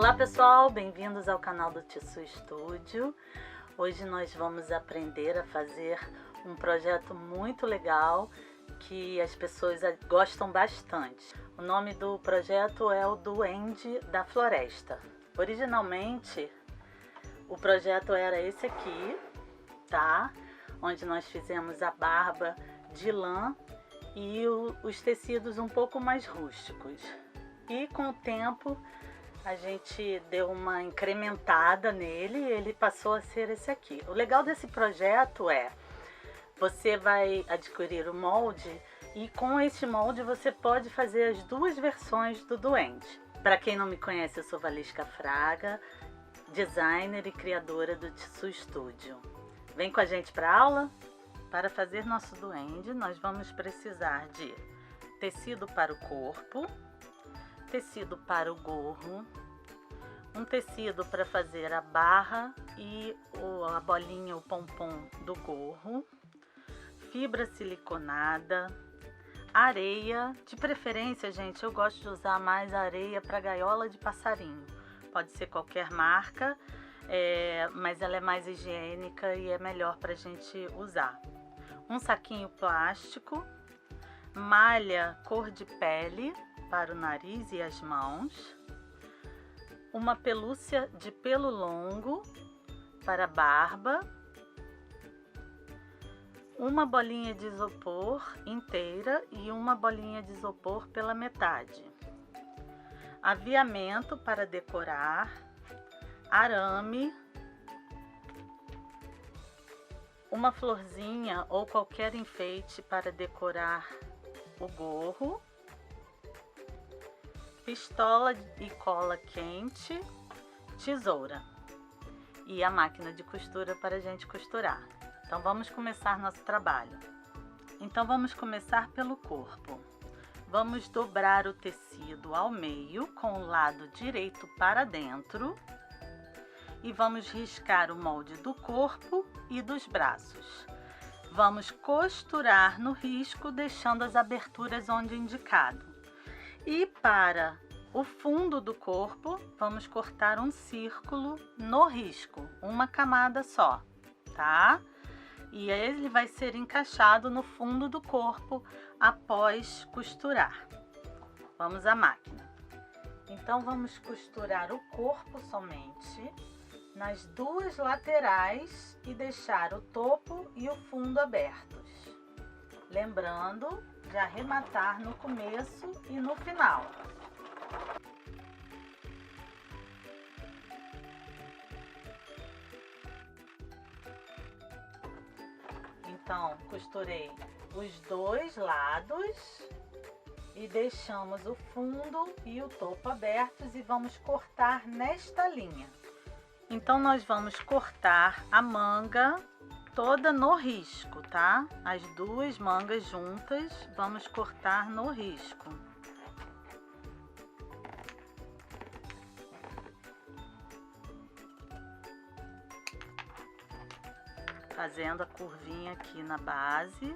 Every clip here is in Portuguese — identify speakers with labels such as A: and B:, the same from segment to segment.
A: Olá pessoal, bem-vindos ao canal do Tissu Studio. Hoje nós vamos aprender a fazer um projeto muito legal que as pessoas gostam bastante. O nome do projeto é o Duende da Floresta. Originalmente o projeto era esse aqui, tá? Onde nós fizemos a barba de lã e os tecidos um pouco mais rústicos. E com o tempo a gente deu uma incrementada nele e ele passou a ser esse aqui. O legal desse projeto é, você vai adquirir o molde e com esse molde você pode fazer as duas versões do duende. Para quem não me conhece, eu sou Valesca Fraga, designer e criadora do Tissu Studio. Vem com a gente para a aula? Para fazer nosso duende, nós vamos precisar de tecido para o corpo, tecido para o gorro, um tecido para fazer a barra e a bolinha, o pompom do gorro, fibra siliconada, areia, de preferência, gente, eu gosto de usar mais areia para gaiola de passarinho. Pode ser qualquer marca, mas ela é mais higiênica e é melhor para a gente usar. Um saquinho plástico, malha cor de pele para o nariz e as mãos, uma pelúcia de pelo longo para a barba, uma bolinha de isopor inteira e uma bolinha de isopor pela metade, aviamento para decorar, arame, uma florzinha ou qualquer enfeite para decorar o gorro, pistola e cola quente, tesoura e a máquina de costura para a gente costurar. Então vamos começar nosso trabalho. Então vamos começar pelo corpo. Vamos dobrar o tecido ao meio com o lado direito para dentro e vamos riscar o molde do corpo e dos braços. Vamos costurar no risco, deixando as aberturas onde indicado. E para o fundo do corpo, vamos cortar um círculo no risco, uma camada só, tá? E ele vai ser encaixado no fundo do corpo após costurar. Vamos à máquina. Então vamos costurar o corpo somente nas duas laterais e deixar o topo e o fundo abertos. Lembrando de arrematar no começo e no final. Então, costurei os dois lados e deixamos o fundo e o topo abertos e vamos cortar nesta linha. Então, nós vamos cortar a manga toda no risco, tá? As duas mangas juntas, vamos cortar no risco. Fazendo a curvinha aqui na base.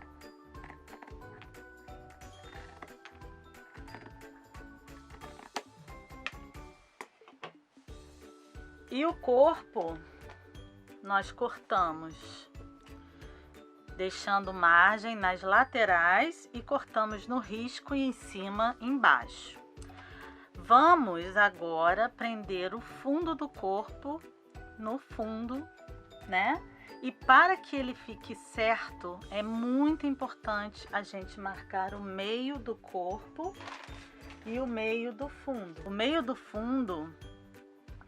A: E o corpo nós cortamos deixando margem nas laterais e cortamos no risco e em cima, embaixo. Vamos agora prender o fundo do corpo no fundo, né? E para que ele fique certo, é muito importante a gente marcar o meio do corpo e o meio do fundo. O meio do fundo,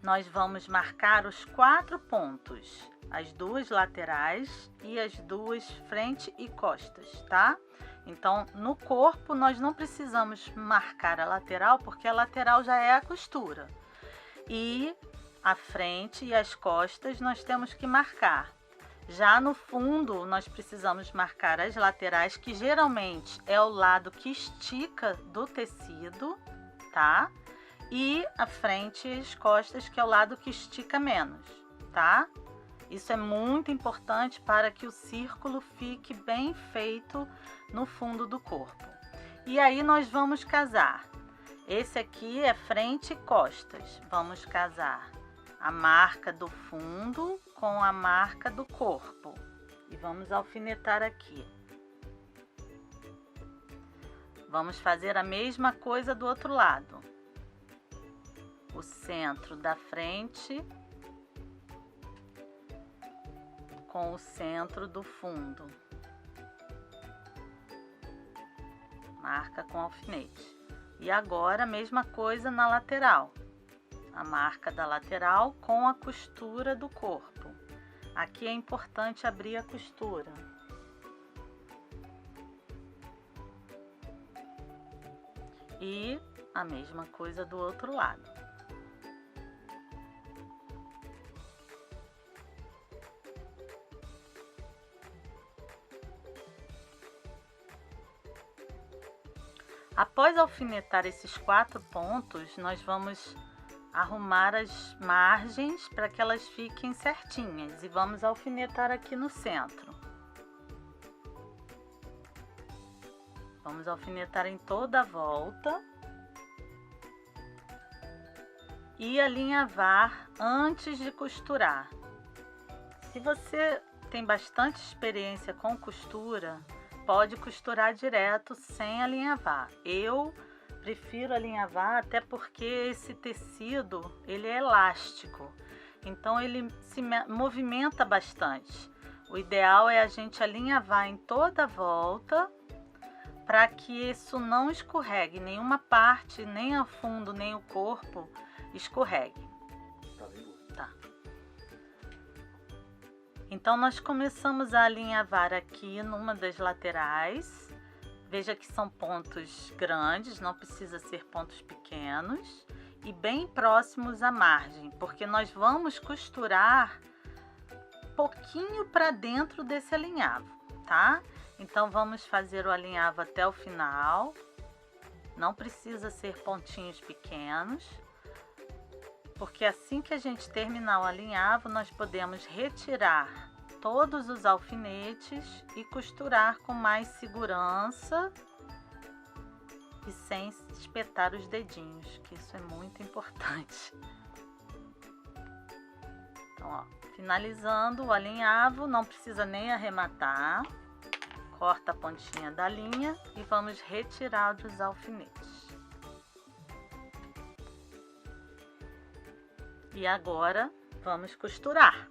A: nós vamos marcar os 4 pontos. As duas laterais e as duas frente e costas, tá? Então, no corpo, nós não precisamos marcar a lateral, porque a lateral já é a costura. E a frente e as costas nós temos que marcar. Já no fundo, nós precisamos marcar as laterais, que geralmente é o lado que estica do tecido, tá? E a frente e as costas, que é o lado que estica menos, tá? Isso é muito importante para que o círculo fique bem feito no fundo do corpo. E aí nós vamos casar. Esse aqui é frente e costas. Vamos casar a marca do fundo com a marca do corpo. E vamos alfinetar aqui. Vamos fazer a mesma coisa do outro lado. O centro da frente com o centro do fundo. Marca com alfinete. E agora a mesma coisa na lateral. A marca da lateral com a costura do corpo. Aqui é importante abrir a costura. E a mesma coisa do outro lado. Após alfinetar esses 4 pontos, nós vamos arrumar as margens para que elas fiquem certinhas e vamos alfinetar aqui no centro. Vamos alfinetar em toda a volta e alinhavar antes de costurar. Se você tem bastante experiência com costura, pode costurar direto sem alinhavar. Eu prefiro alinhavar até porque esse tecido ele é elástico, então ele se movimenta bastante. O ideal é a gente alinhavar em toda a volta para que isso não escorregue, nenhuma parte, nem a fundo, nem o corpo escorregue. Tá. Então nós começamos a alinhavar aqui numa das laterais. Veja que são pontos grandes, não precisa ser pontos pequenos e bem próximos à margem, porque nós vamos costurar pouquinho para dentro desse alinhavo, tá? Então vamos fazer o alinhavo até o final. Não precisa ser pontinhos pequenos, porque assim que a gente terminar o alinhavo, nós podemos retirar todos os alfinetes e costurar com mais segurança e sem espetar os dedinhos, que isso é muito importante. Então, ó, finalizando o alinhavo, não precisa nem arrematar. Corta a pontinha da linha e vamos retirar os alfinetes. E agora vamos costurar.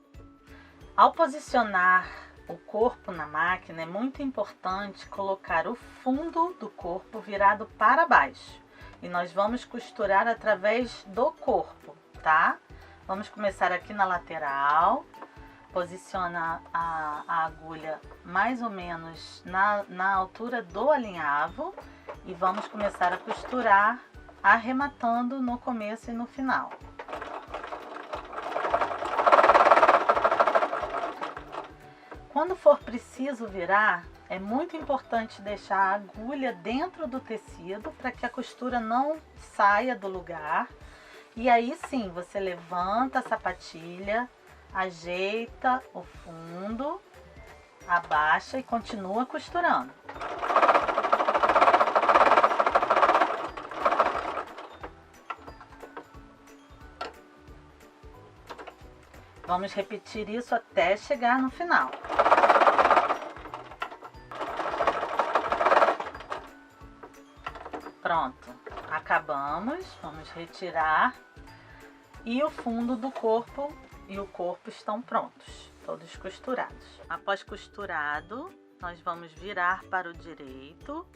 A: Ao posicionar o corpo na máquina, é muito importante colocar o fundo do corpo virado para baixo. E nós vamos costurar através do corpo, tá? Vamos começar aqui na lateral. Posiciona a agulha mais ou menos na altura do alinhavo. E vamos começar a costurar, arrematando no começo e no final. Quando for preciso virar, é muito importante deixar a agulha dentro do tecido para que a costura não saia do lugar. E aí sim, você levanta a sapatilha, ajeita o fundo, abaixa e continua costurando. Vamos repetir isso até chegar no final. Pronto, acabamos, vamos retirar e o fundo do corpo e o corpo estão prontos, todos costurados. Após costurado, nós vamos virar para o direito.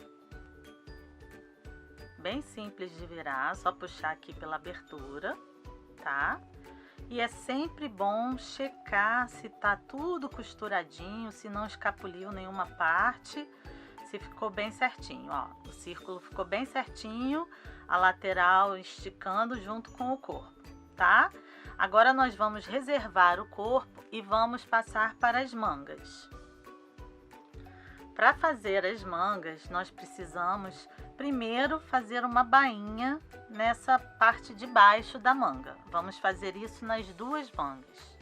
A: Bem simples de virar, só puxar aqui pela abertura, tá? E é sempre bom checar se tá tudo costuradinho, se não escapuliu nenhuma parte, se ficou bem certinho, ó. O círculo ficou bem certinho, a lateral esticando junto com o corpo, tá? Agora nós vamos reservar o corpo e vamos passar para as mangas. Para fazer as mangas, nós precisamos primeiro fazer uma bainha nessa parte de baixo da manga. Vamos fazer isso nas duas mangas.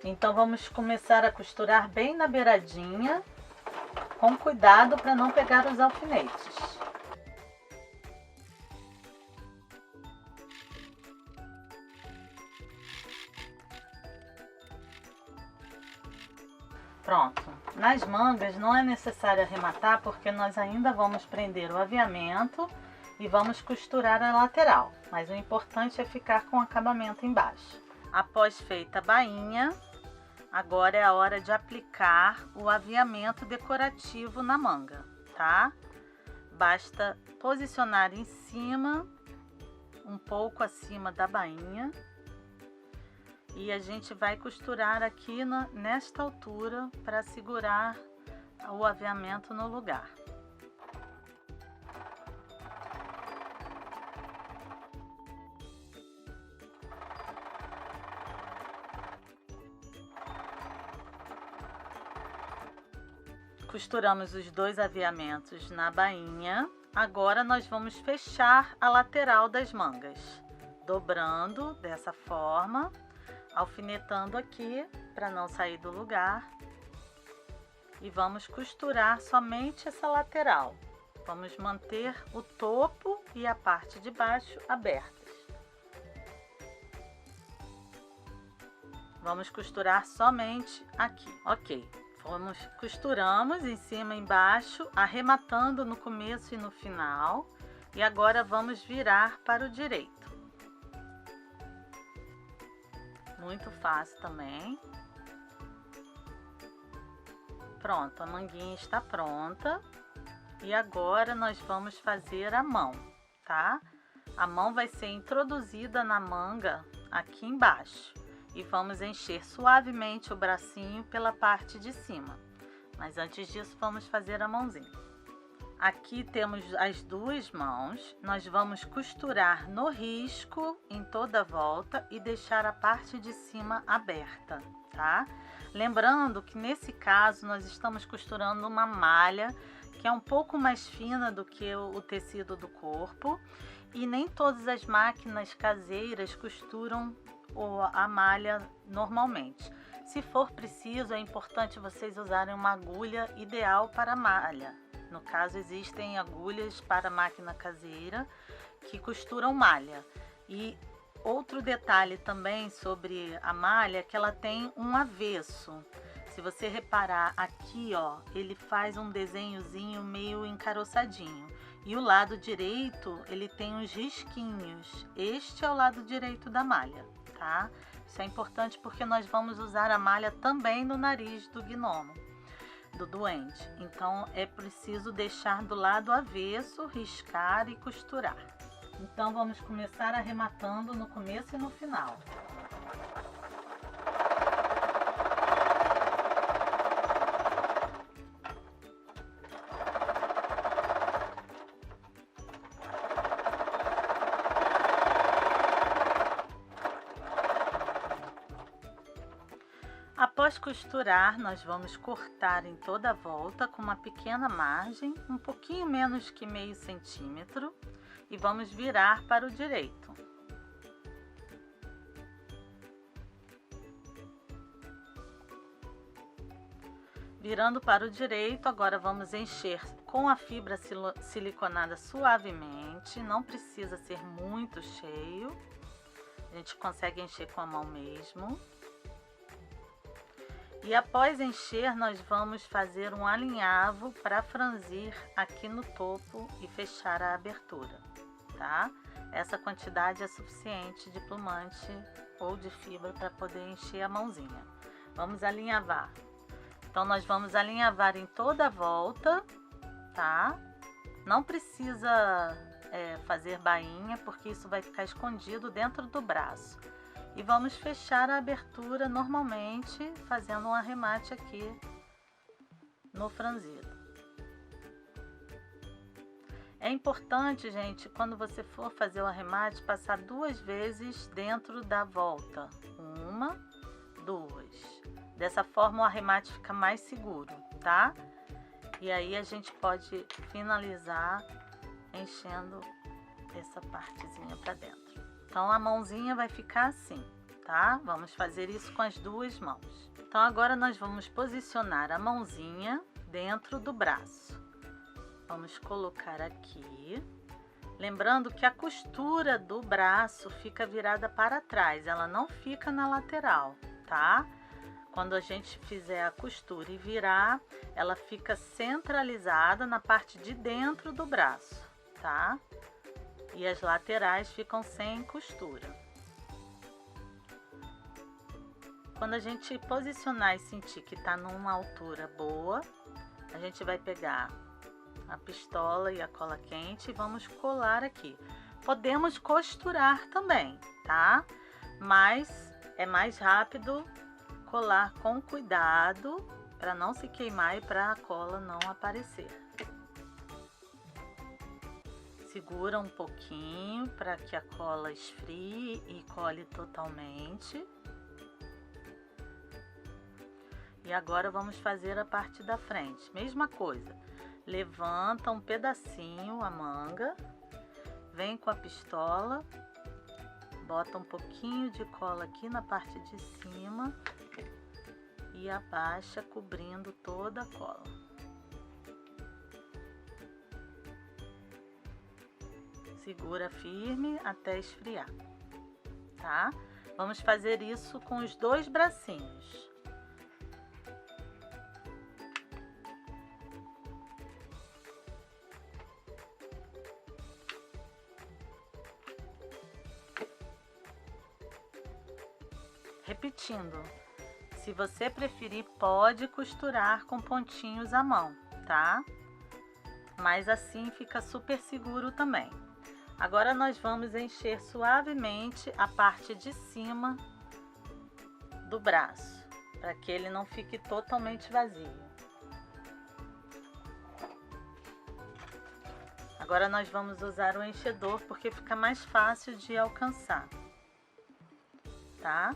A: Então vamos começar a costurar bem na beiradinha, com cuidado para não pegar os alfinetes. Pronto. Nas mangas não é necessário arrematar porque nós ainda vamos prender o aviamento e vamos costurar a lateral. Mas o importante é ficar com o acabamento embaixo. Após feita a bainha, agora é a hora de aplicar o aviamento decorativo na manga, tá? Basta posicionar em cima, um pouco acima da bainha. E a gente vai costurar aqui nesta altura para segurar o aviamento no lugar. Costuramos os dois aviamentos na bainha. Agora nós vamos fechar a lateral das mangas, dobrando dessa forma, alfinetando aqui para não sair do lugar, e vamos costurar somente essa lateral. Vamos manter o topo e a parte de baixo abertas. Vamos costurar somente aqui, ok. Costuramos em cima e embaixo, arrematando no começo e no final, e agora vamos virar para o direito. Muito fácil também. Pronto, a manguinha está pronta. E agora nós vamos fazer a mão, tá? A mão vai ser introduzida na manga aqui embaixo. E vamos encher suavemente o bracinho pela parte de cima. Mas antes disso, vamos fazer a mãozinha. Aqui temos as duas mãos. Nós vamos costurar no risco em toda a volta e deixar a parte de cima aberta, tá? Lembrando que nesse caso nós estamos costurando uma malha que é um pouco mais fina do que o tecido do corpo, e nem todas as máquinas caseiras costuram a malha normalmente. Se for preciso, é importante vocês usarem uma agulha ideal para a malha. No caso, existem agulhas para máquina caseira que costuram malha. E outro detalhe também sobre a malha é que ela tem um avesso. Se você reparar aqui, ó, ele faz um desenhozinho meio encaroçadinho. E o lado direito, ele tem uns risquinhos. Este é o lado direito da malha, tá? Isso é importante porque nós vamos usar a malha também no nariz do gnomo, do duende. Então é preciso deixar do lado avesso, riscar e costurar. Então vamos começar arrematando no começo e no final. Após costurar, nós vamos cortar em toda a volta com uma pequena margem, um pouquinho menos que meio centímetro, e vamos virar para o direito. Virando para o direito, agora vamos encher com a fibra siliconada suavemente, não precisa ser muito cheio, a gente consegue encher com a mão mesmo. E após encher, nós vamos fazer um alinhavo para franzir aqui no topo e fechar a abertura, tá? Essa quantidade é suficiente de plumante ou de fibra para poder encher a mãozinha. Vamos alinhavar. Então, nós vamos alinhavar em toda a volta, tá? Não precisa fazer bainha, porque isso vai ficar escondido dentro do braço. E vamos fechar a abertura normalmente, fazendo um arremate aqui no franzido. É importante, gente, quando você for fazer o arremate, passar 2 vezes dentro da volta. 1, 2. Dessa forma o arremate fica mais seguro, tá? E aí a gente pode finalizar enchendo essa partezinha para dentro. Então a mãozinha vai ficar assim, tá? Vamos fazer isso com as 2 mãos. Então agora nós vamos posicionar a mãozinha dentro do braço. Vamos colocar aqui. Lembrando que a costura do braço fica virada para trás, ela não fica na lateral, tá? quando a gente fizer a costura e virar, ela fica centralizada na parte de dentro do braço, tá? E as laterais ficam sem costura. Quando a gente posicionar e sentir que tá numa altura boa, a gente vai pegar a pistola e a cola quente e vamos colar aqui. Podemos costurar também, tá? Mas é mais rápido colar com cuidado para não se queimar e para a cola não aparecer. Segura um pouquinho para que a cola esfrie e cole totalmente. E agora vamos fazer a parte da frente. Mesma coisa, levanta um pedacinho a manga, vem com a pistola, bota um pouquinho de cola aqui na parte de cima e abaixa cobrindo toda a cola. Segura firme até esfriar, tá? Vamos fazer isso com os dois bracinhos. Repetindo, se você preferir, pode costurar com pontinhos à mão, tá? Mas assim fica super seguro também. Agora nós vamos encher suavemente a parte de cima do braço, para que ele não fique totalmente vazio. Agora nós vamos usar o enchedor, porque fica mais fácil de alcançar, tá?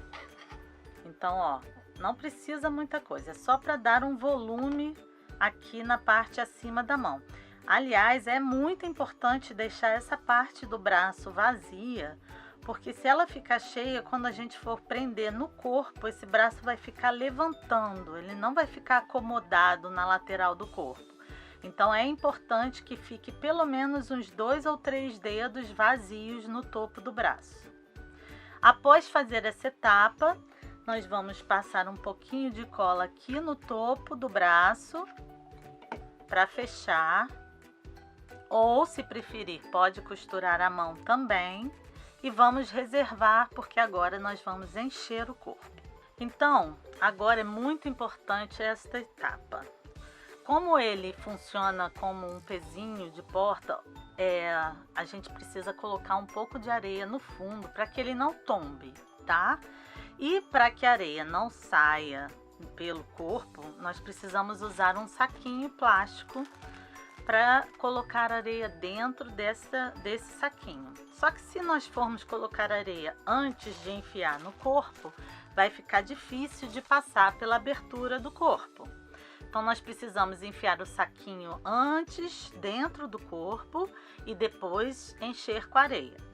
A: Então, ó, não precisa muita coisa, é só para dar um volume aqui na parte acima da mão. Aliás, é muito importante deixar essa parte do braço vazia, porque se ela ficar cheia, quando a gente for prender no corpo, esse braço vai ficar levantando, ele não vai ficar acomodado na lateral do corpo. Então, é importante que fique pelo menos uns 2 ou 3 dedos vazios no topo do braço. Após fazer essa etapa, nós vamos passar um pouquinho de cola aqui no topo do braço para fechar, ou se preferir, pode costurar à mão também, e vamos reservar porque agora nós vamos encher o corpo. Então, agora é muito importante esta etapa. Como ele funciona como um pezinho de porta, a gente precisa colocar um pouco de areia no fundo para que ele não tombe, tá? E para que a areia não saia pelo corpo, nós precisamos usar um saquinho plástico para colocar areia dentro desse saquinho. Só que se nós formos colocar areia antes de enfiar no corpo, vai ficar difícil de passar pela abertura do corpo. Então nós precisamos enfiar o saquinho antes dentro do corpo e depois encher com areia.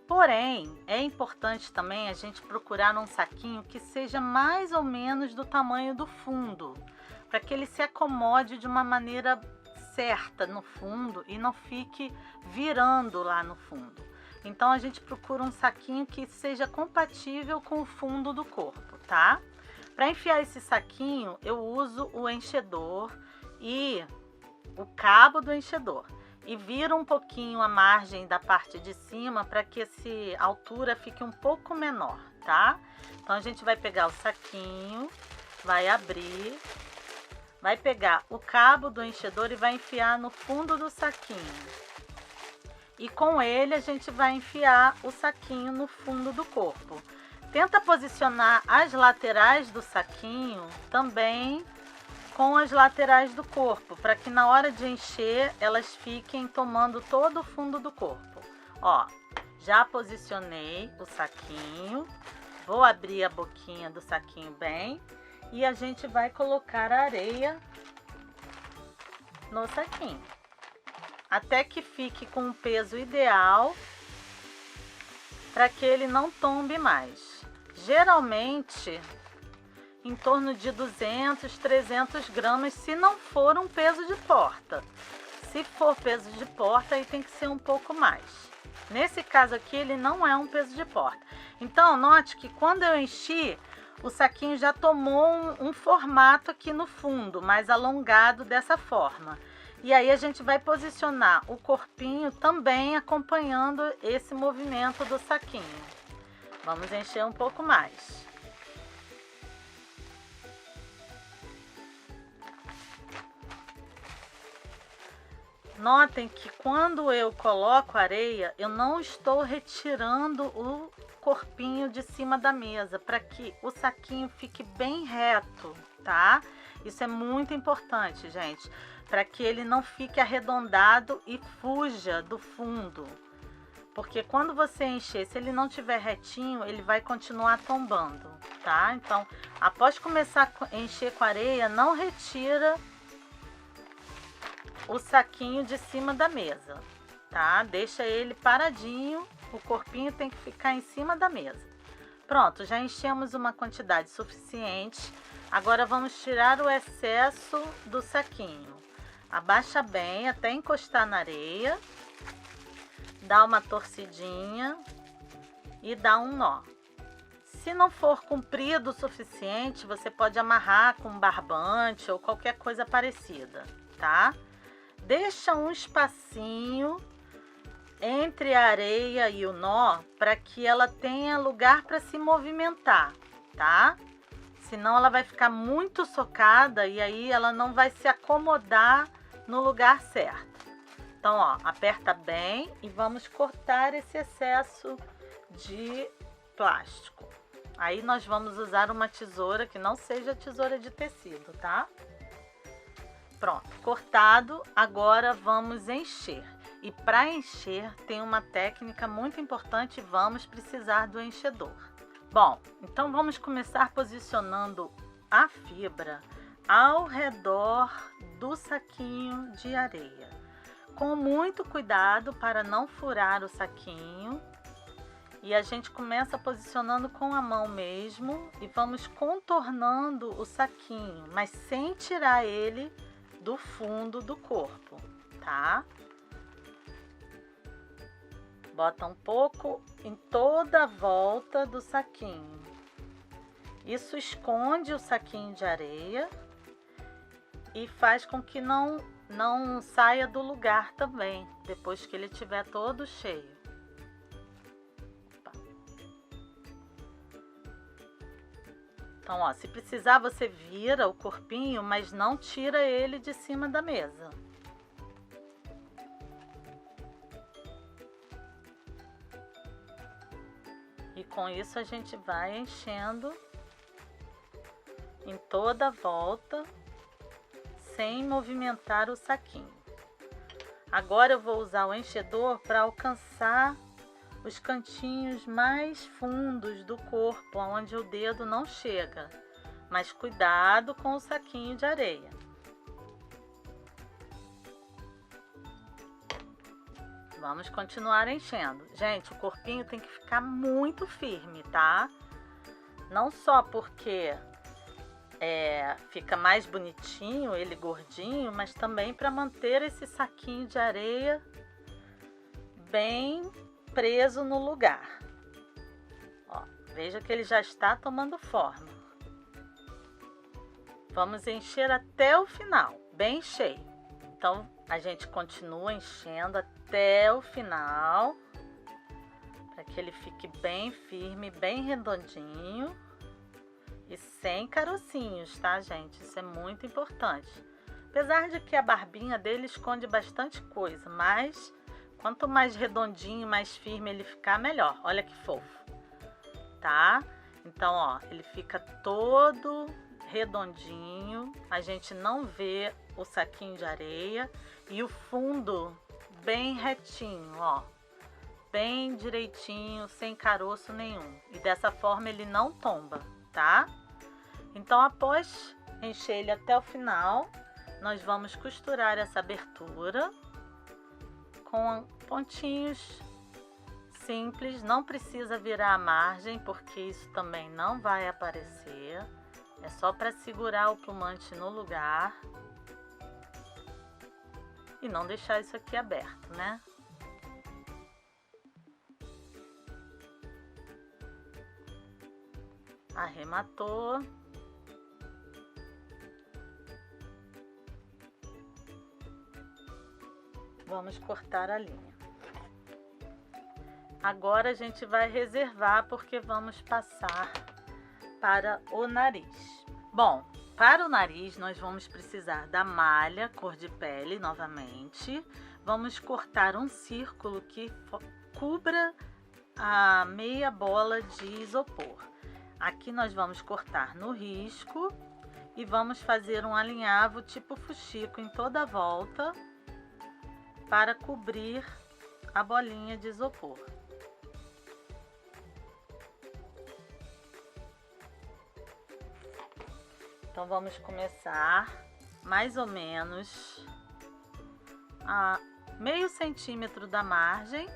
A: Porém, é importante também a gente procurar um saquinho que seja mais ou menos do tamanho do fundo, para que ele se acomode de uma maneira certa no fundo e não fique virando lá no fundo. Então a gente procura um saquinho que seja compatível com o fundo do corpo, tá? Para enfiar esse saquinho, eu uso o enchedor e o cabo do enchedor. E vira um pouquinho a margem da parte de cima para que essa altura fique um pouco menor, tá? Então a gente vai pegar o saquinho, vai abrir, vai pegar o cabo do enchedor e vai enfiar no fundo do saquinho. E com ele a gente vai enfiar o saquinho no fundo do corpo. Tenta posicionar as laterais do saquinho também com as laterais do corpo, para que na hora de encher elas fiquem tomando todo o fundo do corpo. Ó, já posicionei o saquinho, vou abrir a boquinha do saquinho bem e a gente vai colocar a areia no saquinho, até que fique com o peso ideal para que ele não tombe mais. Geralmente em torno de 200, 300 gramas, se não for um peso de porta. Se for peso de porta, aí tem que ser um pouco mais. Nesse caso aqui, ele não é um peso de porta. Então, note que quando eu enchi, o saquinho já tomou um formato aqui no fundo, mais alongado dessa forma. E aí a gente vai posicionar o corpinho também acompanhando esse movimento do saquinho. Vamos encher um pouco mais. Notem que quando eu coloco areia, eu não estou retirando o corpinho de cima da mesa, para que o saquinho fique bem reto, tá? Isso é muito importante, gente, para que ele não fique arredondado e fuja do fundo. Porque quando você encher, se ele não tiver retinho, ele vai continuar tombando, tá? Então, após começar a encher com areia, não retira o saquinho de cima da mesa, tá? Deixa ele paradinho, o corpinho tem que ficar em cima da mesa. Pronto, já enchemos uma quantidade suficiente. Agora vamos tirar o excesso do saquinho. Abaixa bem até encostar na areia, dá uma torcidinha e dá um nó. Se não for comprido o suficiente, você pode amarrar com um barbante ou qualquer coisa parecida, tá? Deixa um espacinho entre a areia e o nó para que ela tenha lugar para se movimentar, tá? Senão ela vai ficar muito socada e aí ela não vai se acomodar no lugar certo. Então, ó, aperta bem e vamos cortar esse excesso de plástico. Aí nós vamos usar uma tesoura que não seja tesoura de tecido, tá? Pronto, cortado, agora vamos encher. E para encher tem uma técnica muito importante, vamos precisar do enchedor. Bom, então vamos começar posicionando a fibra ao redor do saquinho de areia. Com muito cuidado para não furar o saquinho. E a gente começa posicionando com a mão mesmo e vamos contornando o saquinho, mas sem tirar ele do fundo do corpo, tá? Bota um pouco em toda a volta do saquinho. Isso esconde o saquinho de areia e faz com que não saia do lugar também, depois que ele estiver todo cheio. Então, ó, se precisar você vira o corpinho, mas não tira ele de cima da mesa. E com isso a gente vai enchendo em toda a volta, sem movimentar o saquinho. Agora eu vou usar o enchedor para alcançar os cantinhos mais fundos do corpo, onde o dedo não chega. Mas cuidado com o saquinho de areia. Vamos continuar enchendo. Gente, o corpinho tem que ficar muito firme, tá? Não só porque fica mais bonitinho, ele gordinho, mas também para manter esse saquinho de areia bem preso no lugar. Ó, veja que ele já está tomando forma. Vamos encher até o final, bem cheio. Então, a gente continua enchendo até o final, para que ele fique bem firme, bem redondinho e sem carocinhos, tá, gente? Isso é muito importante. Apesar de que a barbinha dele esconde bastante coisa, mas quanto mais redondinho, mais firme ele ficar, melhor. Olha que fofo, tá? Então, ó, ele fica todo redondinho, a gente não vê o saquinho de areia e o fundo bem retinho, ó, bem direitinho, sem caroço nenhum. E dessa forma ele não tomba, tá? Então, após encher ele até o final, nós vamos costurar essa abertura com pontinhos simples, não precisa virar a margem, porque isso também não vai aparecer. É só para segurar o plumante no lugar e não deixar isso aqui aberto, né? Arrematou. Vamos cortar a linha. Agora a gente vai reservar porque vamos passar para o nariz. Bom, para o nariz nós vamos precisar da malha cor de pele novamente. Vamos cortar um círculo que cubra a meia bola de isopor. Aqui nós vamos cortar no risco e vamos fazer um alinhavo tipo fuxico em toda a volta para cobrir a bolinha de isopor. Então vamos começar mais ou menos a meio centímetro da margem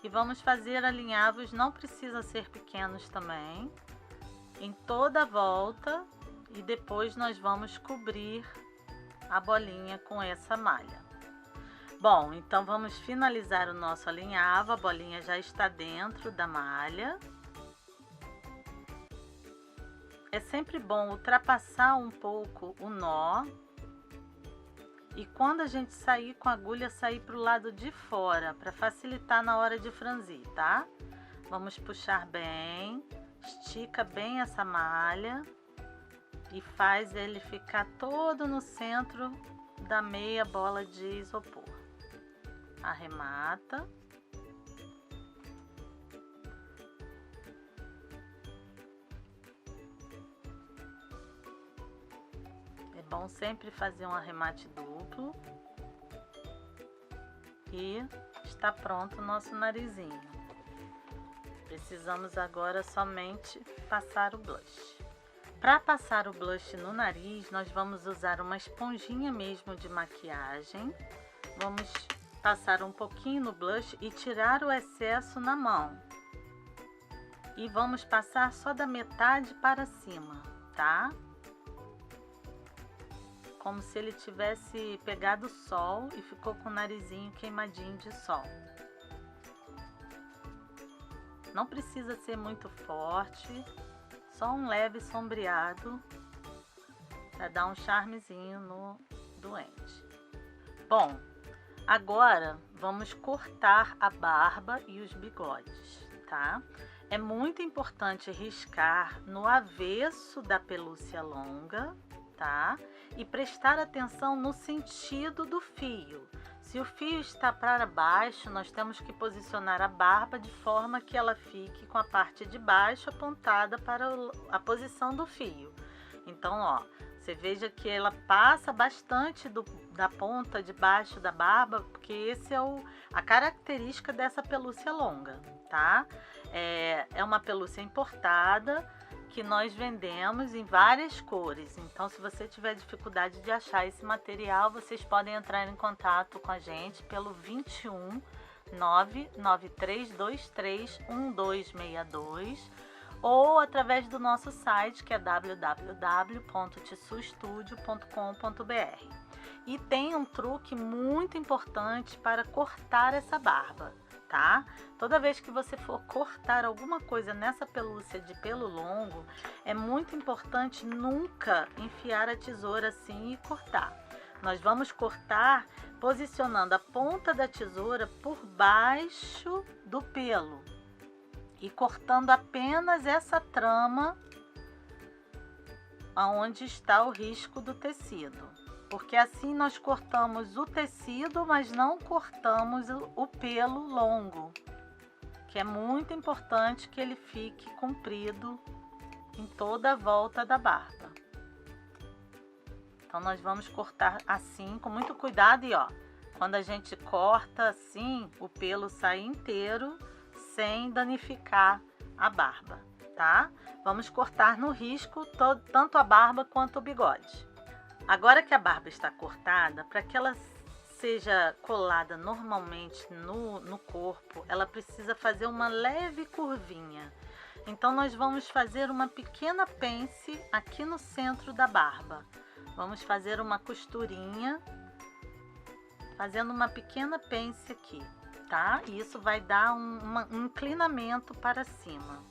A: e vamos fazer alinhavos, não precisa ser pequenos também, em toda a volta, e depois nós vamos cobrir a bolinha com essa malha. Bom, então vamos finalizar o nosso alinhavo. A bolinha já está dentro da malha. É sempre bom ultrapassar um pouco o nó. E quando a gente sair com a agulha, sair para o lado de fora, para facilitar na hora de franzir, tá? Vamos puxar bem, estica bem essa malha e faz ele ficar todo no centro da meia bola de isopor. Arremata. É bom sempre fazer um arremate duplo. E está pronto o nosso narizinho. Precisamos agora somente passar o blush. Para passar o blush no nariz, nós vamos usar uma esponjinha mesmo de maquiagem. Vamos passar um pouquinho no blush e tirar o excesso na mão. E vamos passar só da metade para cima, tá? Como se ele tivesse pegado sol e ficou com o narizinho queimadinho de sol. Não precisa ser muito forte, só um leve sombreado para dar um charmezinho no doente. Bom, agora vamos cortar a barba e os bigodes, tá? É muito importante riscar no avesso da pelúcia longa, tá? E prestar atenção no sentido do fio. Se o fio está para baixo, nós temos que posicionar a barba de forma que ela fique com a parte de baixo apontada para a posição do fio. Então, ó, você veja que ela passa bastante da ponta de baixo da barba, porque esse é a característica dessa pelúcia longa, tá? É uma pelúcia importada, que nós vendemos em várias cores. Então, se você tiver dificuldade de achar esse material, vocês podem entrar em contato com a gente pelo 21 99323 1262 ou através do nosso site, que é www.tissuestudio.com.br. E tem um truque muito importante para cortar essa barba, tá? Toda vez que você for cortar alguma coisa nessa pelúcia de pelo longo, é muito importante nunca enfiar a tesoura assim e cortar. Nós vamos cortar posicionando a ponta da tesoura por baixo do pelo e cortando apenas essa trama aonde está o risco do tecido. Porque assim nós cortamos o tecido, mas não cortamos o pelo longo, que é muito importante que ele fique comprido em toda a volta da barba. Então nós vamos cortar assim, com muito cuidado, e ó, quando a gente corta assim, o pelo sai inteiro, sem danificar a barba, tá? Vamos cortar no risco tanto a barba quanto o bigode. Agora que a barba está cortada, para que ela seja colada normalmente no corpo, ela precisa fazer uma leve curvinha. Então, nós vamos fazer uma pequena pence aqui no centro da barba. Vamos fazer uma costurinha, fazendo uma pequena pence aqui, tá? E isso vai dar um inclinamento para cima.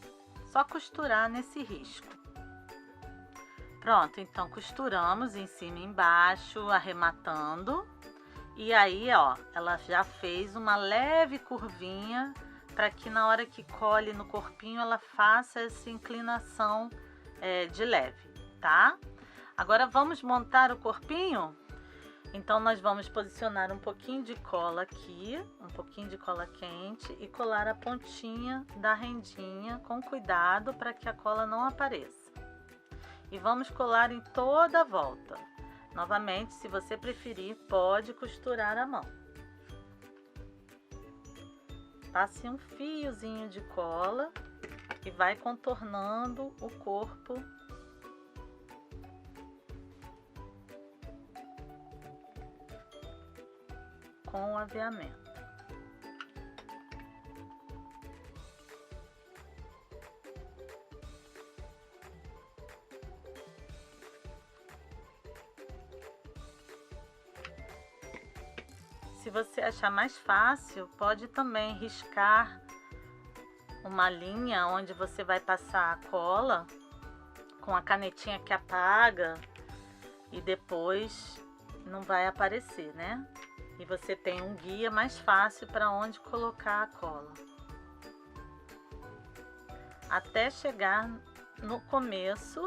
A: só costurar nesse risco. Pronto, então costuramos em cima e embaixo, arrematando. E aí, ó, ela já fez uma leve curvinha para que na hora que colhe no corpinho ela faça essa inclinação de leve, tá? Agora vamos montar o corpinho? Então nós vamos posicionar um pouquinho de cola aqui, um pouquinho de cola quente e colar a pontinha da rendinha com cuidado para que a cola não apareça. E vamos colar em toda a volta. Novamente, se você preferir, pode costurar a mão. Passe um fiozinho de cola e vai contornando o corpo com o aviamento. Se você achar mais fácil, pode também riscar uma linha onde você vai passar a cola com a canetinha que apaga e depois não vai aparecer, né? E você tem um guia mais fácil para onde colocar a cola. Até chegar no começo,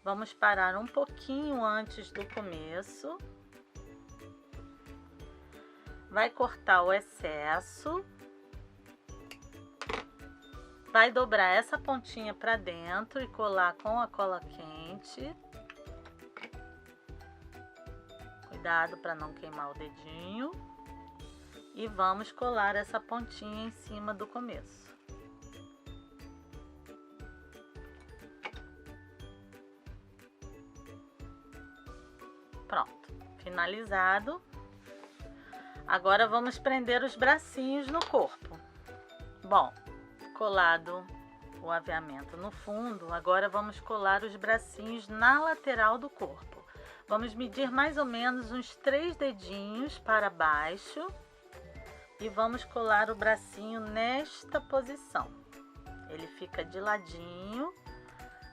A: vamos parar um pouquinho antes do começo. Vai cortar o excesso, vai dobrar essa pontinha para dentro e colar com a cola quente. Cuidado para não queimar o dedinho. E vamos colar essa pontinha em cima do começo. Pronto, finalizado. Agora vamos prender os bracinhos no corpo. Bom, colado o aviamento no fundo, agora vamos colar os bracinhos na lateral do corpo. Vamos medir mais ou menos uns 3 dedinhos para baixo e vamos colar o bracinho nesta posição. Ele fica de ladinho,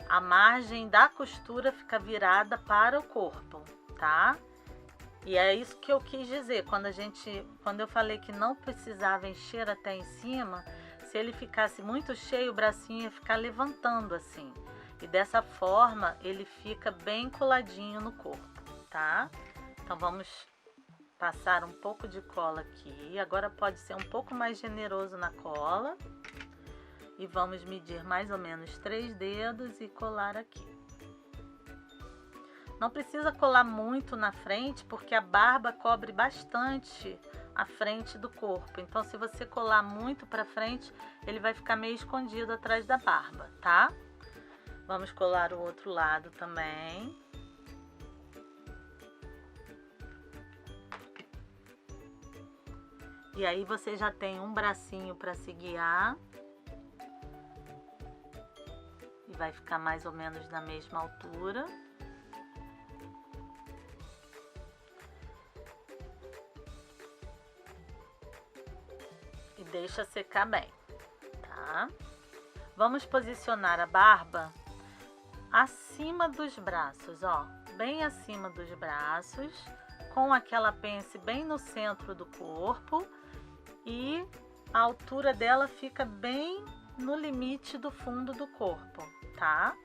A: a margem da costura fica virada para o corpo, tá? E é isso que eu quis dizer, quando eu falei que não precisava encher até em cima, se ele ficasse muito cheio, o bracinho ia ficar levantando assim. E dessa forma, ele fica bem coladinho no corpo, tá? Então vamos passar um pouco de cola aqui, agora pode ser um pouco mais generoso na cola. E vamos medir mais ou menos 3 dedos e colar aqui. Não precisa colar muito na frente, porque a barba cobre bastante a frente do corpo. Então, se você colar muito para frente, ele vai ficar meio escondido atrás da barba, tá? Vamos colar o outro lado também. E aí você já tem um bracinho para se guiar. E vai ficar mais ou menos na mesma altura. E deixa secar bem, tá? Vamos posicionar a barba acima dos braços, ó, bem acima dos braços, com aquela pence bem no centro do corpo e a altura dela fica bem no limite do fundo do corpo, tá?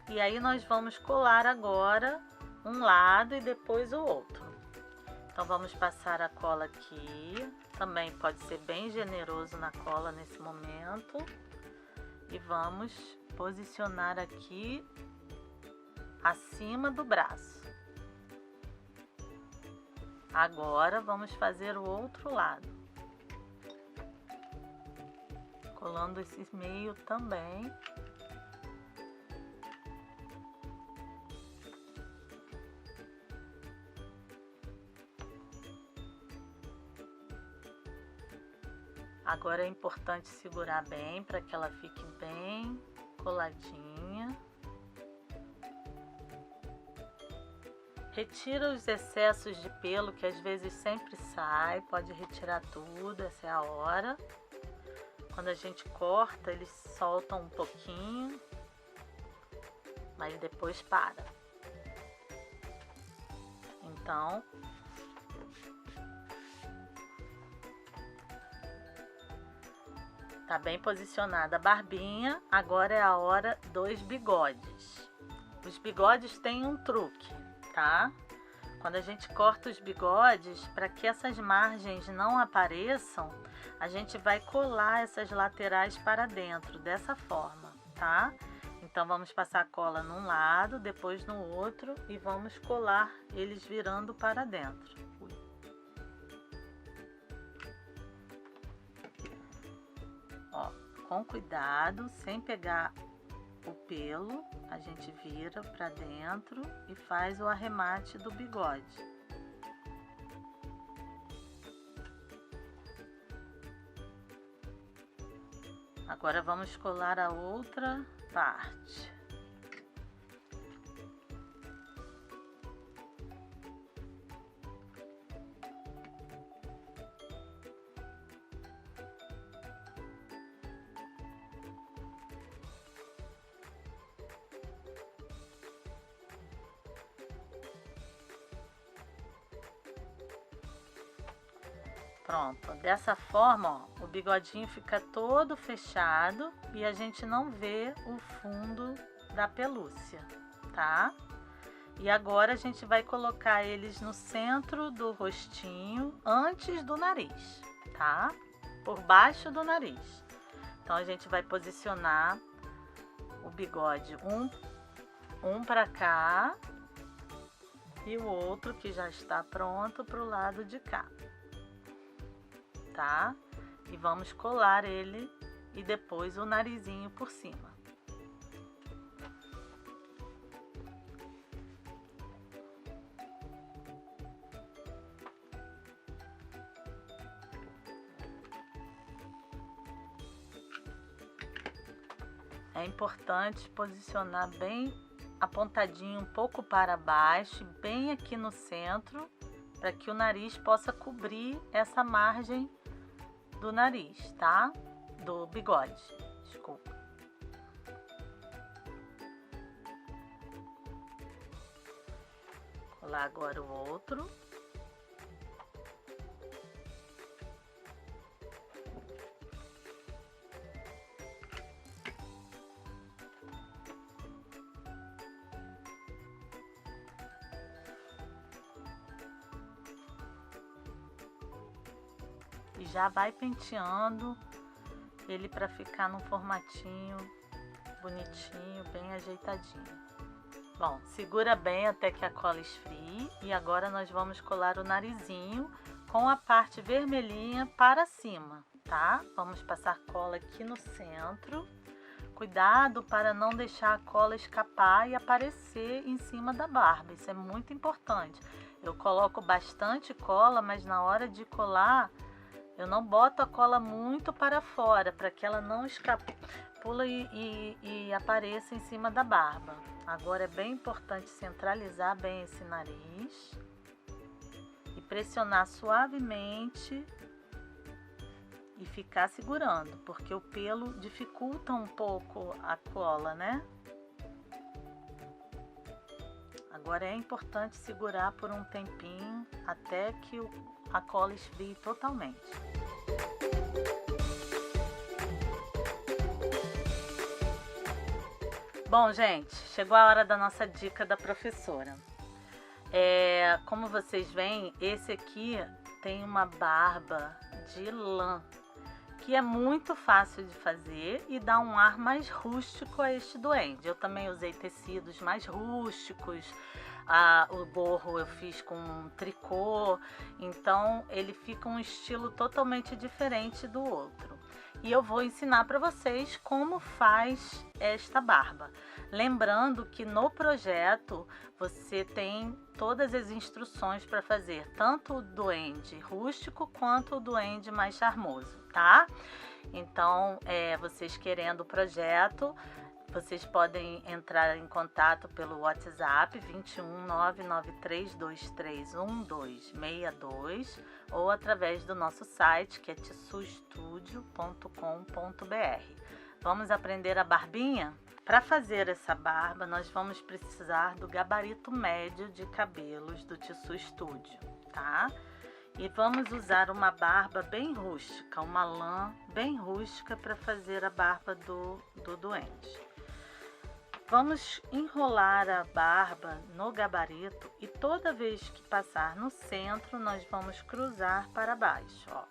A: E aí nós vamos colar agora um lado e depois o outro. Então vamos passar a cola aqui, também pode ser bem generoso na cola nesse momento. E vamos posicionar aqui acima do braço. Agora vamos fazer o outro lado. Colando esse meio também. Agora é importante segurar bem para que ela fique bem coladinha. Retira os excessos de pelo que às vezes sempre sai, pode retirar tudo, essa é a hora. Quando a gente corta, eles solta um pouquinho, mas depois para. Então, tá bem posicionada a barbinha. Agora é a hora dos bigodes. Os bigodes têm um truque, tá? Quando a gente corta os bigodes, para que essas margens não apareçam, a gente vai colar essas laterais para dentro, dessa forma, tá? Então, vamos passar a cola num lado, depois no outro e vamos colar eles virando para dentro. Ó, com cuidado, sem pegar o pelo, a gente vira para dentro e faz o arremate do bigode. Agora vamos colar a outra parte. Pronto, dessa forma, ó, o bigodinho fica todo fechado e a gente não vê o fundo da pelúcia, tá? E agora a gente vai colocar eles no centro do rostinho, antes do nariz, tá? Por baixo do nariz. Então, a gente vai posicionar o bigode um para cá e o outro que já está pronto para o lado de cá. Tá? E vamos colar ele e depois o narizinho por cima. É importante posicionar bem apontadinho um pouco para baixo, bem aqui no centro, para que o nariz possa cobrir essa margem do nariz, tá? Do bigode, desculpa. Colar agora o outro. E já vai penteando ele para ficar num formatinho bonitinho, bem ajeitadinho. Bom, segura bem até que a cola esfrie e agora nós vamos colar o narizinho com a parte vermelhinha para cima, tá? Vamos passar cola aqui no centro. Cuidado para não deixar a cola escapar e aparecer em cima da barba, isso é muito importante. Eu coloco bastante cola, mas na hora de colar, eu não boto a cola muito para fora, para que ela não escapula e apareça em cima da barba. Agora é bem importante centralizar bem esse nariz e pressionar suavemente e ficar segurando, porque o pelo dificulta um pouco a cola, né? Agora é importante segurar por um tempinho até que a cola esfrie totalmente. Bom, gente, chegou a hora da nossa dica da professora. Como vocês veem, esse aqui tem uma barba de lã, que é muito fácil de fazer e dá um ar mais rústico a este duende. Eu também usei tecidos mais rústicos, o gorro eu fiz com tricô, então ele fica um estilo totalmente diferente do outro. E eu vou ensinar para vocês como faz esta barba. Lembrando que no projeto você tem todas as instruções para fazer, tanto o duende rústico quanto o duende mais charmoso, tá? Então, vocês querendo o projeto, vocês podem entrar em contato pelo WhatsApp 21 993231262 ou através do nosso site, que é tissuestudio.com.br. Vamos aprender a barbinha? Para fazer essa barba, nós vamos precisar do gabarito médio de cabelos do Tissu Studio, tá? E vamos usar uma barba bem rústica, uma lã bem rústica para fazer a barba do duende. Vamos enrolar a barba no gabarito e toda vez que passar no centro, nós vamos cruzar para baixo, ó.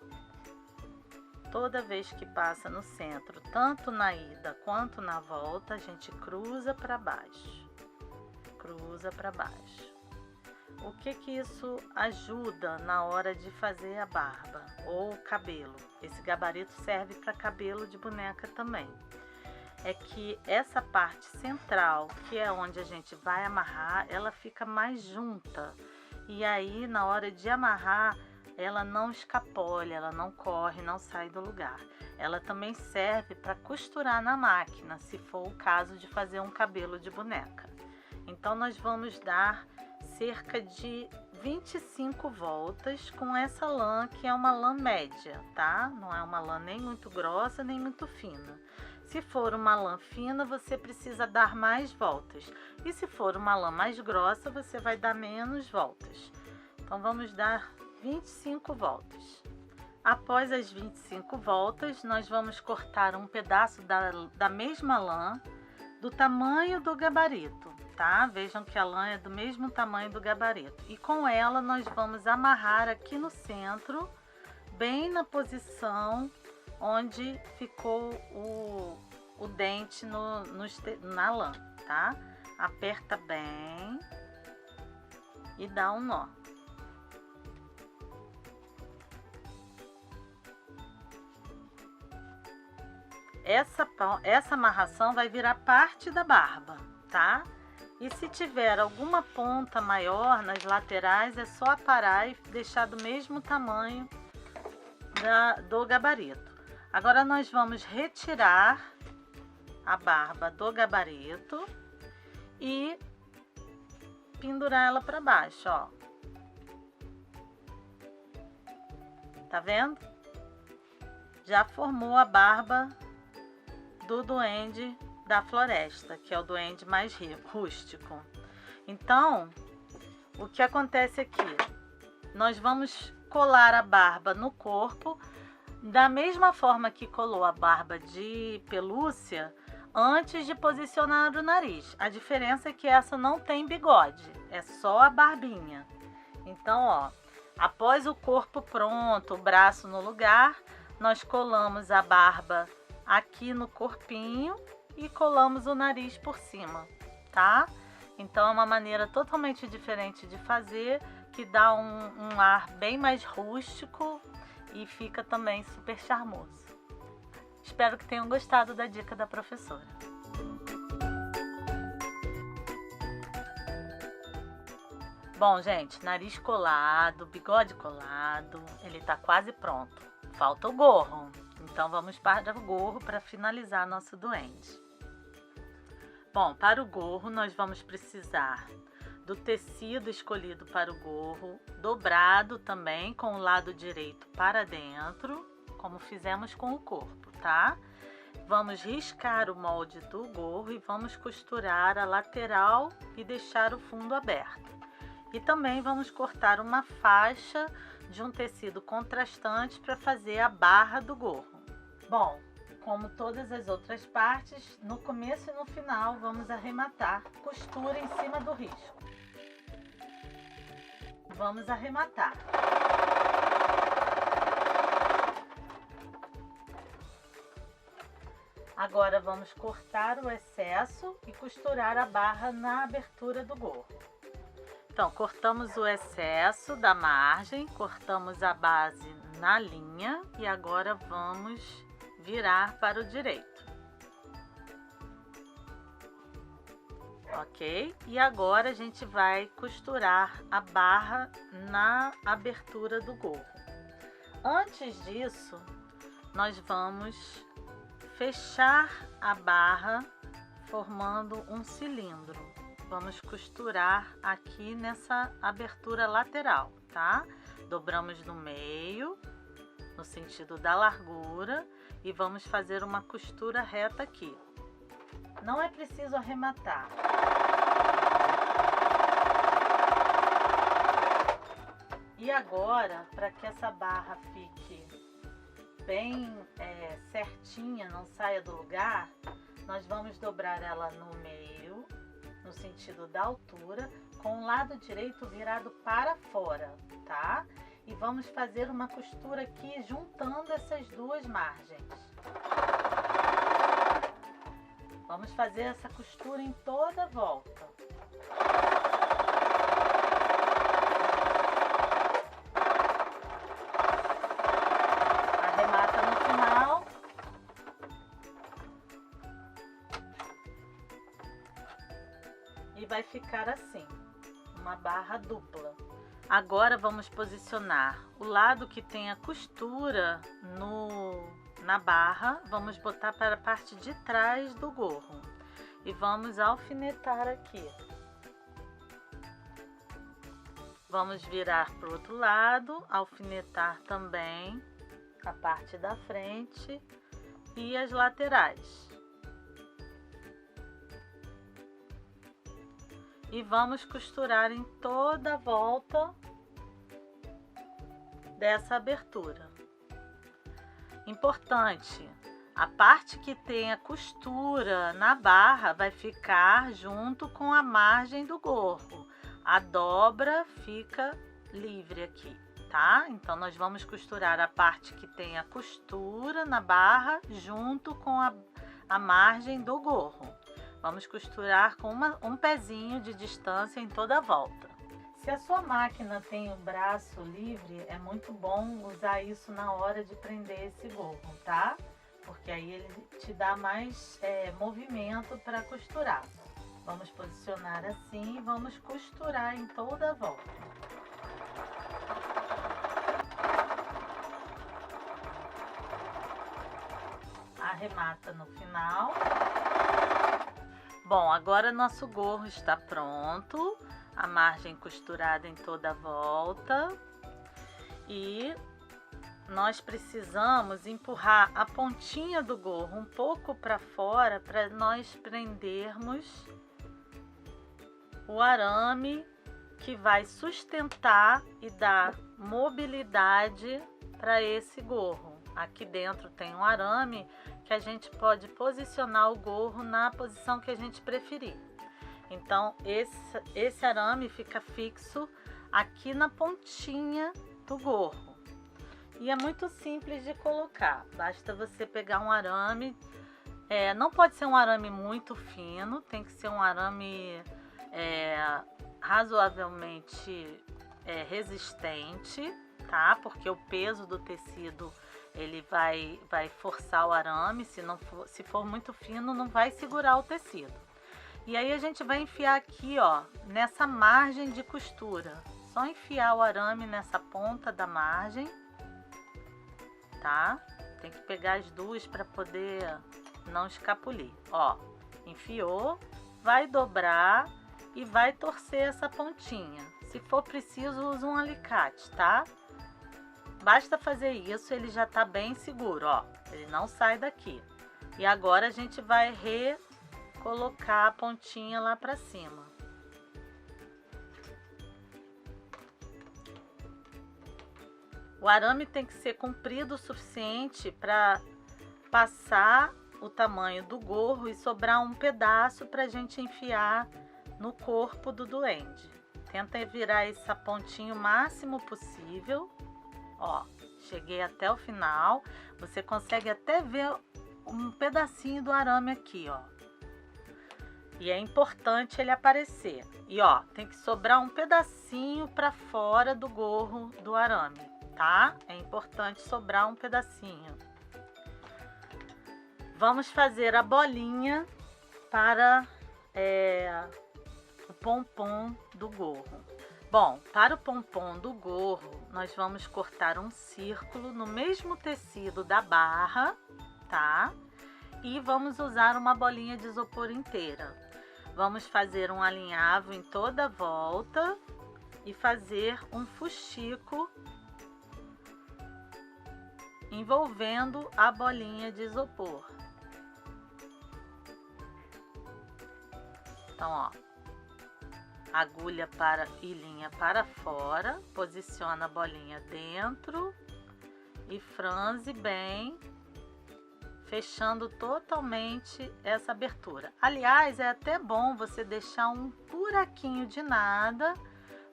A: Toda vez que passa no centro, tanto na ida quanto na volta, a gente cruza para baixo. Cruza para baixo. O que isso ajuda na hora de fazer a barba ou o cabelo? Esse gabarito serve para cabelo de boneca também. É que essa parte central, que é onde a gente vai amarrar, ela fica mais junta. E aí, na hora de amarrar, ela não escapole, ela não corre, não sai do lugar. Ela também serve para costurar na máquina, se for o caso de fazer um cabelo de boneca. Então, nós vamos dar cerca de 25 voltas com essa lã, que é uma lã média, tá? Não é uma lã nem muito grossa, nem muito fina. Se for uma lã fina, você precisa dar mais voltas. E se for uma lã mais grossa, você vai dar menos voltas. Então, vamos dar 25 voltas. Após as 25 voltas, nós vamos cortar um pedaço da mesma lã do tamanho do gabarito, tá? Vejam que a lã é do mesmo tamanho do gabarito. E com ela nós vamos amarrar aqui no centro, bem na posição onde ficou o dente na lã, tá? Aperta bem e dá um nó. Essa amarração vai virar parte da barba, tá? E se tiver alguma ponta maior nas laterais, é só aparar e deixar do mesmo tamanho do gabarito. Agora nós vamos retirar a barba do gabarito e pendurar ela para baixo, ó. Tá vendo? Já formou a barba do duende da floresta, que é o duende mais rústico. Então, o que acontece aqui? Nós vamos colar a barba no corpo da mesma forma que colou a barba de pelúcia antes de posicionar o nariz. A diferença é que essa não tem bigode, é só a barbinha. Então, ó, após o corpo pronto, o braço no lugar, nós colamos a barba aqui no corpinho e colamos o nariz por cima, tá? Então é uma maneira totalmente diferente de fazer, que dá um ar bem mais rústico e fica também super charmoso. Espero que tenham gostado da dica da professora. Bom, gente, nariz colado, bigode colado, ele tá quase pronto. Falta o gorro. Então, vamos para o gorro para finalizar nosso duende. Bom, para o gorro, nós vamos precisar do tecido escolhido para o gorro, dobrado também com o lado direito para dentro, como fizemos com o corpo, tá? Vamos riscar o molde do gorro e vamos costurar a lateral e deixar o fundo aberto. E também vamos cortar uma faixa de um tecido contrastante para fazer a barra do gorro. Bom, como todas as outras partes, no começo e no final vamos arrematar costura em cima do risco. Vamos arrematar. Agora vamos cortar o excesso e costurar a barra na abertura do gorro. Então, cortamos o excesso da margem, cortamos a base na linha e agora vamos virar para o direito. Ok? E agora a gente vai costurar a barra na abertura do gorro. Antes disso, nós vamos fechar a barra formando um cilindro. Vamos costurar aqui nessa abertura lateral, tá? Dobramos no meio no sentido da largura e vamos fazer uma costura reta aqui. Não é preciso arrematar. E agora, para que essa barra fique bem certinha, não saia do lugar, nós vamos dobrar ela no meio, no sentido da altura, com o lado direito virado para fora, tá? E vamos fazer uma costura aqui juntando essas duas margens. Vamos fazer essa costura em toda a volta. Arremata no final. E vai ficar assim, uma barra dupla. Agora vamos posicionar o lado que tem a costura na barra, vamos botar para a parte de trás do gorro e vamos alfinetar aqui. Vamos virar para o outro lado, alfinetar também a parte da frente e as laterais. E vamos costurar em toda a volta dessa abertura. Importante, a parte que tem a costura na barra vai ficar junto com a margem do gorro. A dobra fica livre aqui, tá? Então, nós vamos costurar a parte que tem a costura na barra junto com a margem do gorro. Vamos costurar com um pezinho de distância em toda a volta. Se a sua máquina tem o braço livre, é muito bom usar isso na hora de prender esse gorro, tá? Porque aí ele te dá mais movimento para costurar. Vamos posicionar assim e vamos costurar em toda a volta. Arremata no final. Bom, agora nosso gorro está pronto, a margem costurada em toda a volta e nós precisamos empurrar a pontinha do gorro um pouco para fora para nós prendermos o arame que vai sustentar e dar mobilidade para esse gorro. Aqui dentro tem um arame que a gente pode posicionar o gorro na posição que a gente preferir. Então, esse arame fica fixo aqui na pontinha do gorro. E é muito simples de colocar. Basta você pegar um arame. Não pode ser um arame muito fino, tem que ser um arame razoavelmente resistente, tá? Porque o peso do tecido ele vai forçar o arame, se for muito fino, não vai segurar o tecido. E aí a gente vai enfiar aqui, ó, nessa margem de costura. Só enfiar o arame nessa ponta da margem, tá? Tem que pegar as duas para poder não escapulir. Ó, enfiou, vai dobrar e vai torcer essa pontinha. Se for preciso, usa um alicate, tá? Basta fazer isso, ele já tá bem seguro, ó. Ele não sai daqui. E agora a gente vai recolocar a pontinha lá pra cima. O arame tem que ser comprido o suficiente para passar o tamanho do gorro e sobrar um pedaço pra gente enfiar no corpo do duende. Tenta virar essa pontinha o máximo possível. Ó, cheguei até o final. Você consegue até ver um pedacinho do arame aqui, ó. E é importante ele aparecer. E ó, tem que sobrar um pedacinho para fora do gorro do arame, tá? É importante sobrar um pedacinho. Vamos fazer a bolinha para o pompom do gorro. Bom, para o pompom do gorro, nós vamos cortar um círculo no mesmo tecido da barra, tá? E vamos usar uma bolinha de isopor inteira. Vamos fazer um alinhavo em toda a volta e fazer um fuxico envolvendo a bolinha de isopor. Então, ó, agulha e linha para fora, posiciona a bolinha dentro e franze bem, fechando totalmente essa abertura. Aliás, é até bom você deixar um buraquinho de nada,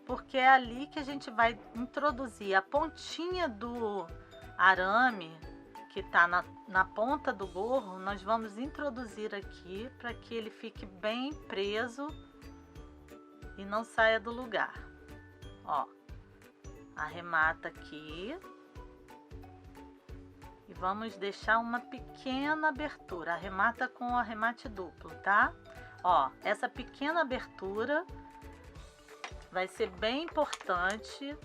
A: porque é ali que a gente vai introduzir a pontinha do arame que está na ponta do gorro. Nós vamos introduzir aqui para que ele fique bem preso e não saia do lugar. Ó, arremata aqui e vamos deixar uma pequena abertura. Arremata com o arremate duplo, tá? Ó, essa pequena abertura vai ser bem importante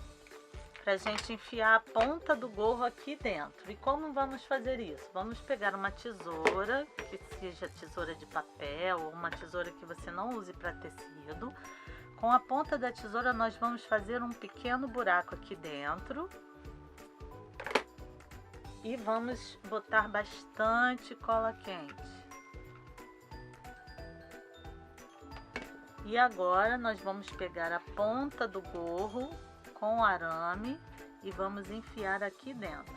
A: para a gente enfiar a ponta do gorro aqui dentro. E como vamos fazer isso? Vamos pegar uma tesoura, que seja tesoura de papel ou uma tesoura que você não use para tecido. Com a ponta da tesoura nós vamos fazer um pequeno buraco aqui dentro e vamos botar bastante cola quente. E agora nós vamos pegar a ponta do gorro com o arame e vamos enfiar aqui dentro.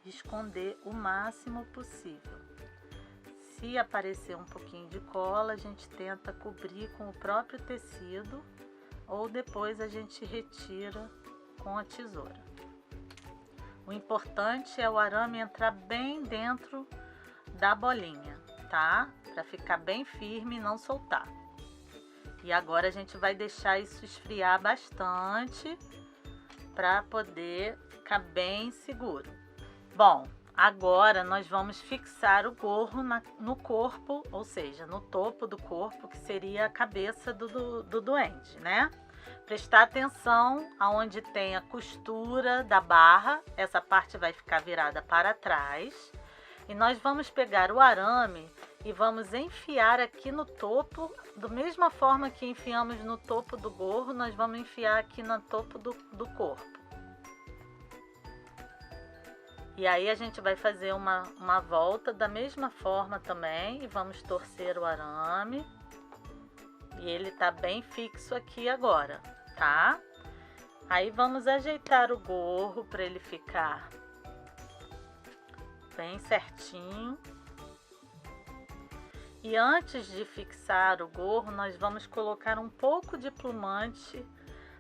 A: Esconder o máximo possível. Se aparecer um pouquinho de cola, a gente tenta cobrir com o próprio tecido ou depois a gente retira com a tesoura. O importante é o arame entrar bem dentro da bolinha, tá? Para ficar bem firme e não soltar. E agora a gente vai deixar isso esfriar bastante para poder ficar bem seguro. Bom, agora nós vamos fixar o gorro no corpo, ou seja, no topo do corpo, que seria a cabeça do duende, né? Prestar atenção aonde tem a costura da barra, essa parte vai ficar virada para trás. E nós vamos pegar o arame e vamos enfiar aqui no topo, da mesma forma que enfiamos no topo do gorro, nós vamos enfiar aqui no topo do corpo. E aí a gente vai fazer uma volta da mesma forma também e vamos torcer o arame. E ele tá bem fixo aqui agora, tá? Aí vamos ajeitar o gorro para ele ficar bem certinho. E antes de fixar o gorro, nós vamos colocar um pouco de plumante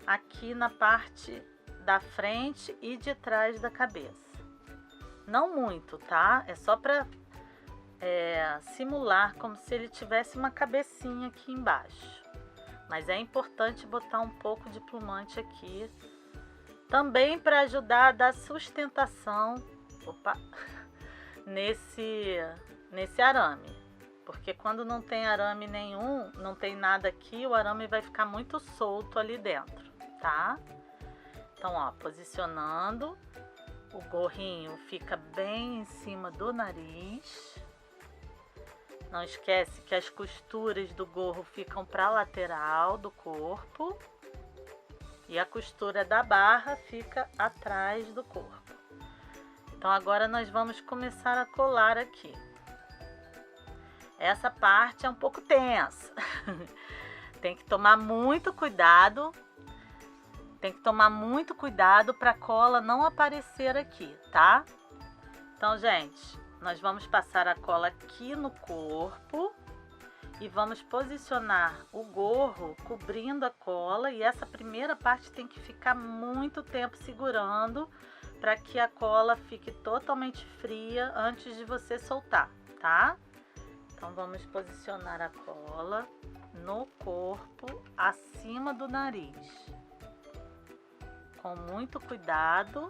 A: aqui na parte da frente e de trás da cabeça. Não muito, tá? É só para simular como se ele tivesse uma cabecinha aqui embaixo. Mas é importante botar um pouco de plumante aqui, também para ajudar a dar sustentação nesse arame. Porque quando não tem arame nenhum, não tem nada aqui, o arame vai ficar muito solto ali dentro, tá? Então, ó, posicionando, o gorrinho fica bem em cima do nariz. Não esquece que as costuras do gorro ficam para a lateral do corpo e a costura da barra fica atrás do corpo. Então agora nós vamos começar a colar aqui. Essa parte é um pouco tensa. Tem que tomar muito cuidado. Tem que tomar muito cuidado para a cola não aparecer aqui, tá? Então, gente, nós vamos passar a cola aqui no corpo e vamos posicionar o gorro cobrindo a cola. E essa primeira parte tem que ficar muito tempo segurando para que a cola fique totalmente fria antes de você soltar, tá? Então, vamos posicionar a cola no corpo, acima do nariz. Com muito cuidado,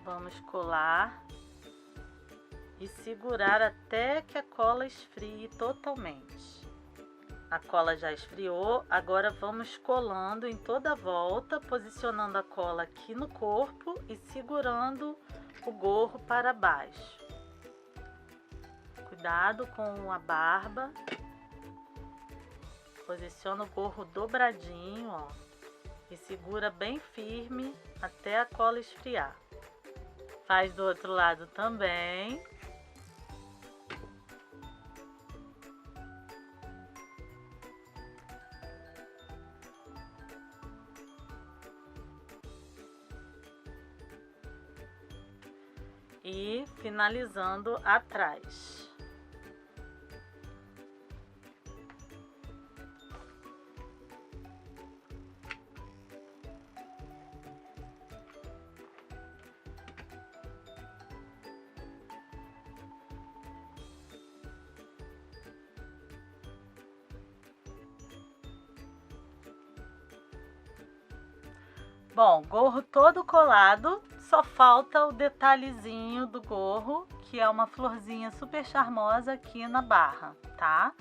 A: vamos colar e segurar até que a cola esfrie totalmente. A cola já esfriou, agora vamos colando em toda a volta, posicionando a cola aqui no corpo e segurando o gorro para baixo. Cuidado com a barba. Posiciona o gorro dobradinho, ó, e segura bem firme até a cola esfriar. Faz do outro lado também. E finalizando atrás. Bom, gorro todo colado, só falta o detalhezinho do gorro, que é uma florzinha super charmosa aqui na barra, tá?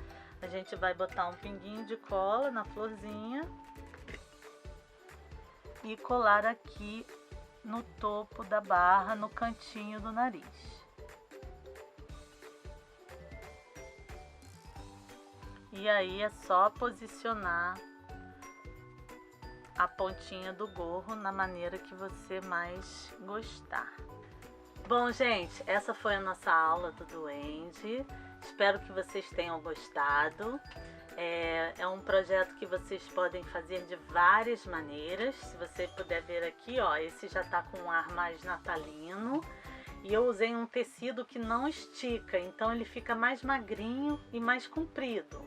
A: A gente vai botar um pinguinho de cola na florzinha e colar aqui no topo da barra, no cantinho do nariz. E aí é só posicionar a pontinha do gorro na maneira que você mais gostar. Bom, gente, essa foi a nossa aula do duende. Espero que vocês tenham gostado. É um projeto que vocês podem fazer de várias maneiras. Se você puder ver aqui, ó, esse já tá com um ar mais natalino. E eu usei um tecido que não estica, então ele fica mais magrinho e mais comprido.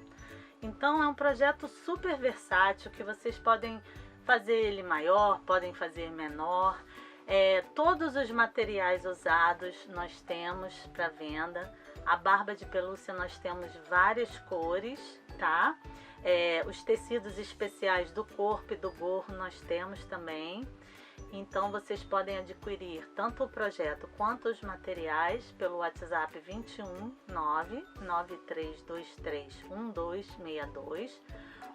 A: Então é um projeto super versátil que vocês podem fazer ele maior, podem fazer menor. Todos os materiais usados nós temos para venda. A barba de pelúcia nós temos várias cores, tá? Os tecidos especiais do corpo e do gorro nós temos também. Então vocês podem adquirir tanto o projeto quanto os materiais pelo WhatsApp 21 99323 1262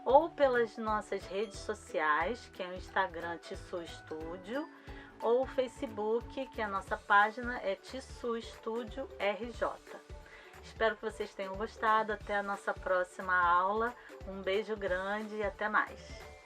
A: ou pelas nossas redes sociais, que é o Instagram Tissu Estúdio, ou o Facebook, que a nossa página é Tissu Estúdio RJ. Espero que vocês tenham gostado. Até a nossa próxima aula. Um beijo grande e até mais!